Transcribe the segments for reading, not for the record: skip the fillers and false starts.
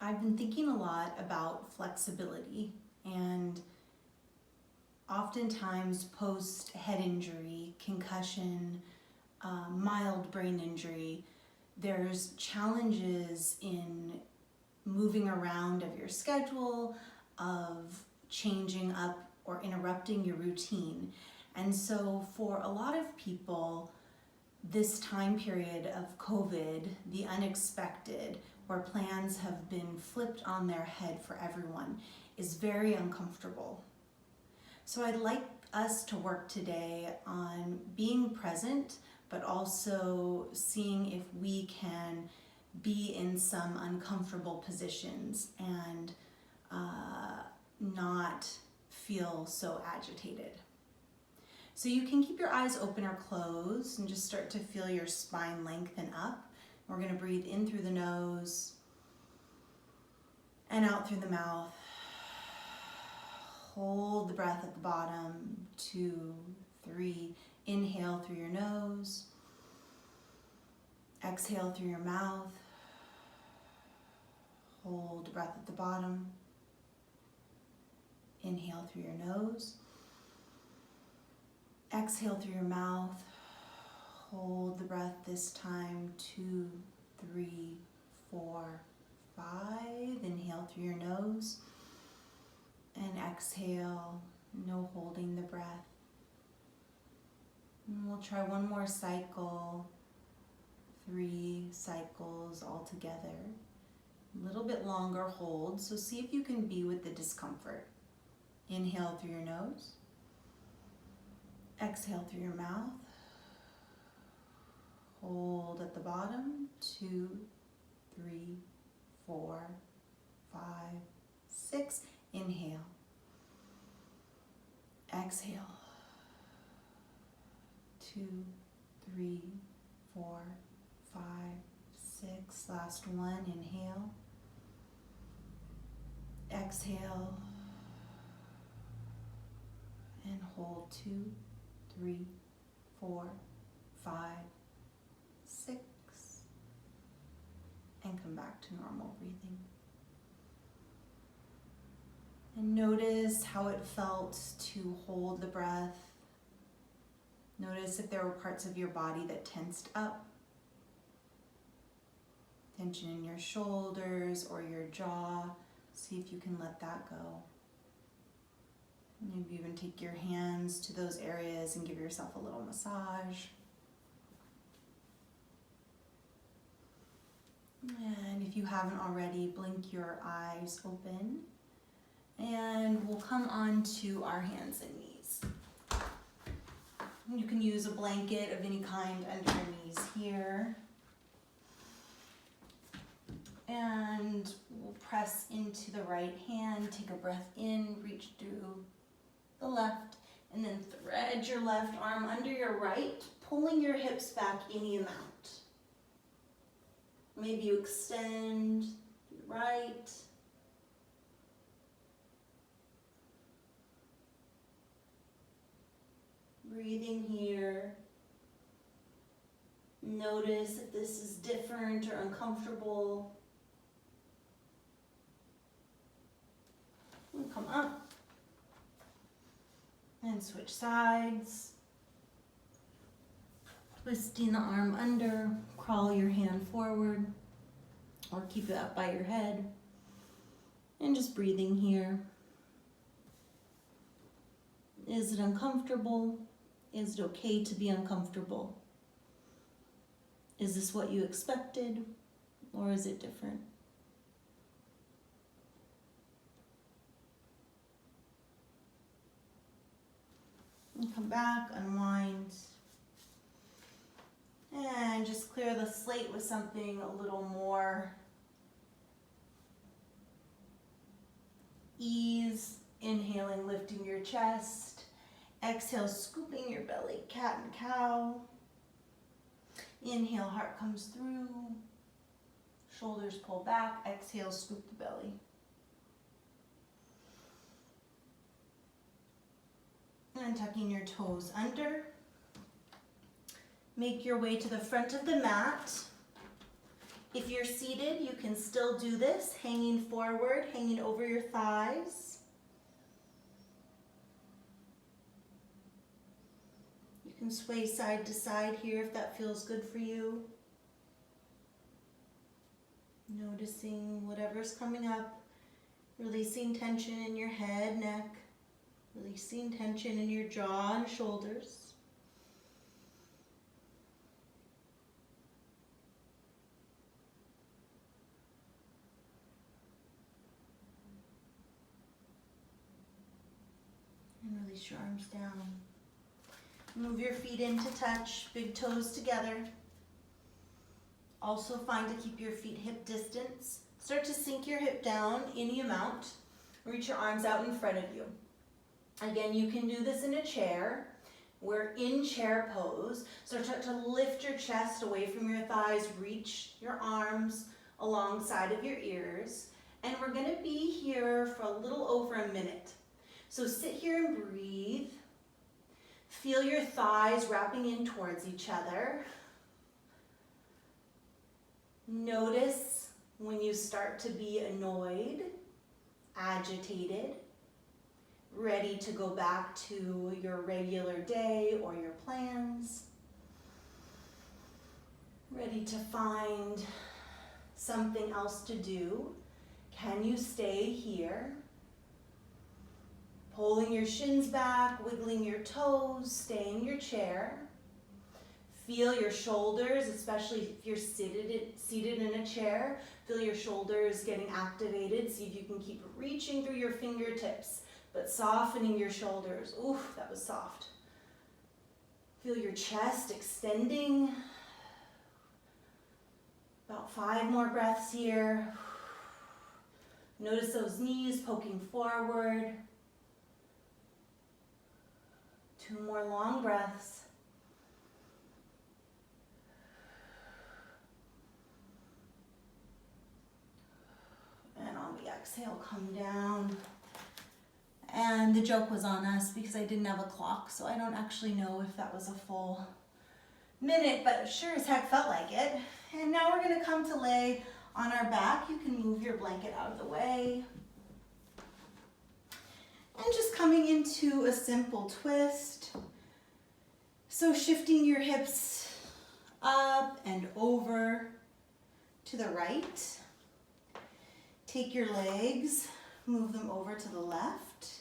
I've been thinking a lot about flexibility, and oftentimes post head injury, concussion, mild brain injury, there's challenges in moving around of your schedule, of changing up or interrupting your routine. And so for a lot of people, this time period of COVID, the unexpected, where plans have been flipped on their head for everyone, is very uncomfortable. So I'd like us to work today on being present, but also seeing if we can be in some uncomfortable positions and not feel so agitated. So you can keep your eyes open or closed and just start to feel your spine lengthen up. We're going to breathe in through the nose and out through the mouth. Hold the breath at the bottom. 2, 3. Inhale through your nose. Exhale through your mouth. Hold the breath at the bottom. Inhale through your nose. Exhale through your mouth. Hold the breath this time. 2, 3, 4, 5. Inhale through your nose. And exhale, no holding the breath. And we'll try one more cycle. 3 cycles all together. A little bit longer hold, so see if you can be with the discomfort. Inhale through your nose. Exhale through your mouth. Hold at the bottom. 2, 3, 4, 5, 6. Inhale. Exhale. 2, 3, 4, 5, 6. Last one. Inhale. Exhale. And hold. 2, 3, 4, 5, 6. And come back to normal breathing. And notice how it felt to hold the breath. Notice if there were parts of your body that tensed up. Tension in your shoulders or your jaw. See if you can let that go. Maybe even take your hands to those areas and give yourself a little massage. And if you haven't already, blink your eyes open. And we'll come on to our hands and knees. You can use a blanket of any kind under your knees here. And we'll press into the right hand, take a breath in, reach through the left, and then thread your left arm under your right, pulling your hips back any amount. Maybe you extend to the right. Breathing here. Notice if this is different or uncomfortable. And come up. And switch sides. Twisting the arm under. Crawl your hand forward. Or keep it up by your head. And just breathing here. Is it uncomfortable? Is it okay to be uncomfortable? Is this what you expected, or is it different? And come back, unwind, and just clear the slate with something a little more ease. Inhaling, lifting your chest. Exhale, scooping your belly, cat and cow. Inhale, heart comes through. Shoulders pull back. Exhale, scoop the belly. And tucking your toes under. Make your way to the front of the mat. If you're seated, you can still do this, hanging forward, hanging over your thighs. You can sway side to side here if that feels good for you. Noticing whatever's coming up, releasing tension in your head, neck, releasing tension in your jaw and shoulders. And release your arms down. Move your feet into touch, big toes together. Also find to keep your feet hip distance. Start to sink your hip down any amount. Reach your arms out in front of you. Again, you can do this in a chair. We're in chair pose. So start to lift your chest away from your thighs. Reach your arms alongside of your ears. And we're going to be here for a little over a minute. So sit here and breathe. Feel your thighs wrapping in towards each other. Notice when you start to be annoyed, agitated, ready to go back to your regular day or your plans, ready to find something else to do. Can you stay here? Pulling your shins back, wiggling your toes, stay in your chair. Feel your shoulders, especially if you're seated in a chair. Feel your shoulders getting activated. See if you can keep reaching through your fingertips, but softening your shoulders. Oof, that was soft. Feel your chest extending. About 5 more breaths here. Notice those knees poking forward. 2 more long breaths. And on the exhale, come down. And the joke was on us because I didn't have a clock, so I don't actually know if that was a full minute, but sure as heck felt like it. And now we're gonna come to lay on our back. You can move your blanket out of the way. And just coming into a simple twist. So shifting your hips up and over to the right. Take your legs, move them over to the left.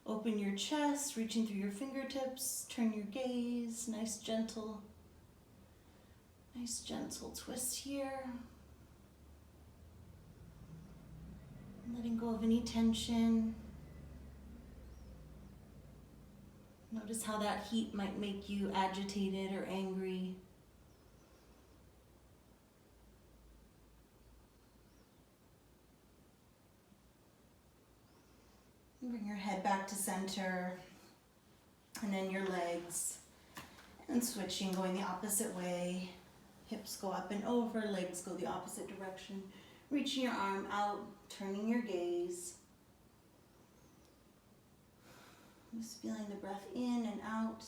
Open your chest, reaching through your fingertips. Turn your gaze, nice gentle twist here. Letting go of any tension. Notice how that heat might make you agitated or angry. Bring your head back to center, and then your legs, and switching, going the opposite way. Hips go up and over, legs go the opposite direction. Reaching your arm out, turning your gaze. Just feeling the breath in and out.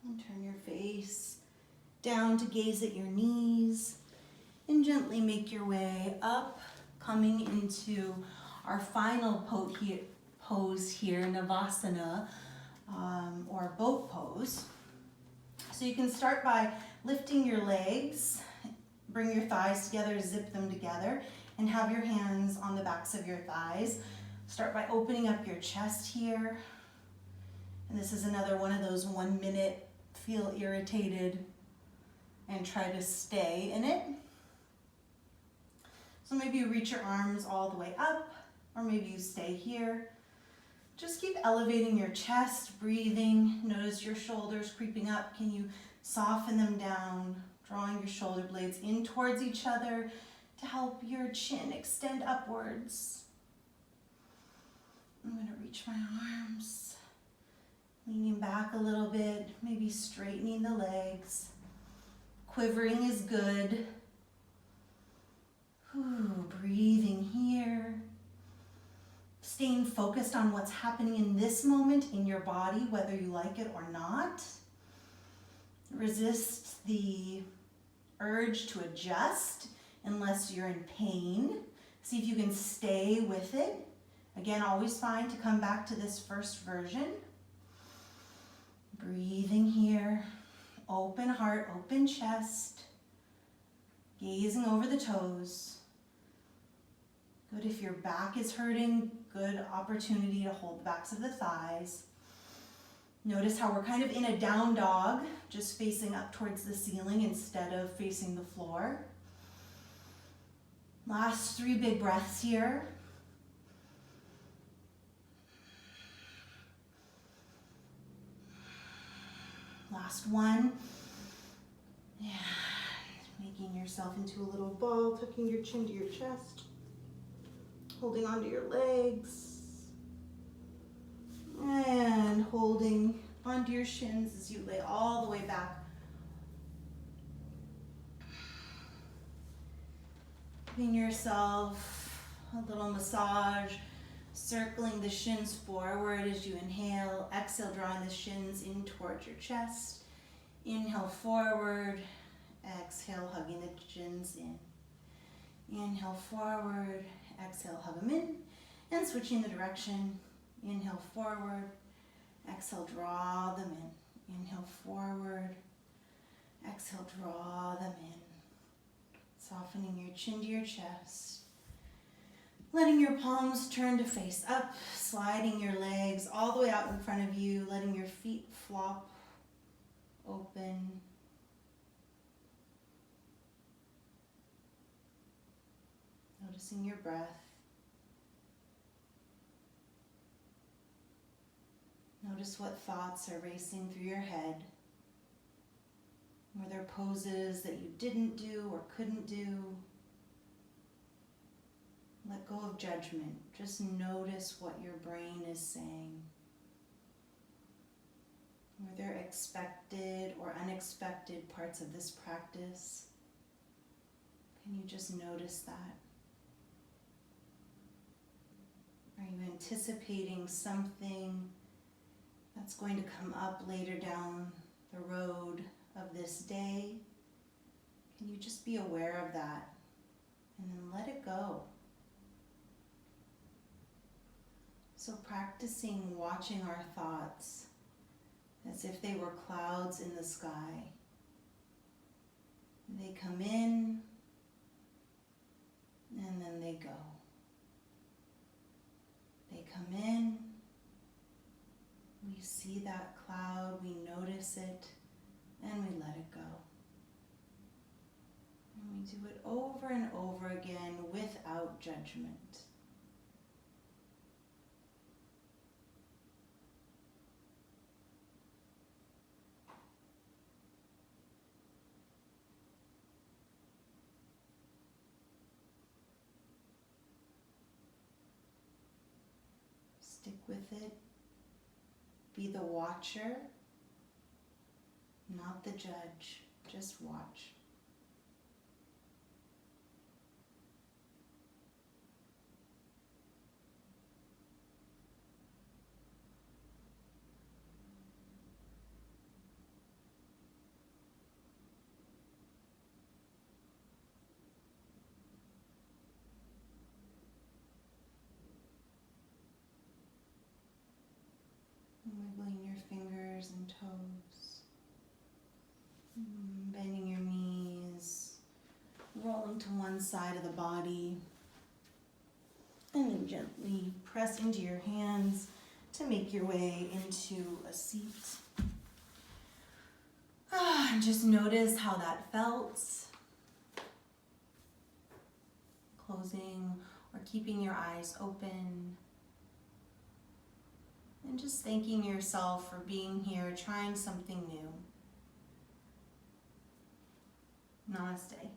And turn your face down to gaze at your knees. And gently make your way up, coming into our final pose here, Navasana, or boat pose. So you can start by lifting your legs, bring your thighs together, zip them together, and have your hands on the backs of your thighs. Start by opening up your chest here. And this is another one of those 1 minute, feel irritated, and try to stay in it. So maybe you reach your arms all the way up, or maybe you stay here. Just keep elevating your chest, breathing. Notice your shoulders creeping up. Can you soften them down, drawing your shoulder blades in towards each other to help your chin extend upwards. I'm gonna reach my arms, leaning back a little bit, maybe straightening the legs. Quivering is good. Breathing here. Staying focused on what's happening in this moment in your body, whether you like it or not. Resist the urge to adjust unless you're in pain. See if you can stay with it. Again, always fine to come back to this first version. Breathing here. Open heart, open chest. Gazing over the toes. Good if your back is hurting, good opportunity to hold the backs of the thighs. Notice how we're kind of in a down dog, just facing up towards the ceiling instead of facing the floor. Last 3 big breaths here. Last one. Yeah. Making yourself into a little ball, tucking your chin to your chest. Holding onto your legs. And holding onto your shins as you lay all the way back. Giving yourself a little massage, circling the shins forward as you inhale. Exhale, drawing the shins in towards your chest. Inhale forward. Exhale, hugging the shins in. Inhale forward. Exhale, hug them in. And switching the direction. Inhale forward. Exhale, draw them in. Inhale forward. Exhale, draw them in. Softening your chin to your chest. Letting your palms turn to face up. Sliding your legs all the way out in front of you. Letting your feet flop open. Noticing your breath. Notice what thoughts are racing through your head. Were there poses that you didn't do or couldn't do? Let go of judgment. Just notice what your brain is saying. Were there expected or unexpected parts of this practice? Can you just notice that? Are you anticipating something that's going to come up later down the road of this day? Can you just be aware of that and then let it go? So practicing watching our thoughts as if they were clouds in the sky. They come in and then they go. They come in, we see that cloud, we notice it, and we let it go. And we do it over and over again without judgment. Stick with it. Be the watcher, not the judge. Just watch. Wiggling your fingers and toes, bending your knees, rolling to one side of the body, and then gently press into your hands to make your way into a seat. And just notice how that felt. Closing or keeping your eyes open. And just thanking yourself for being here, trying something new. Namaste.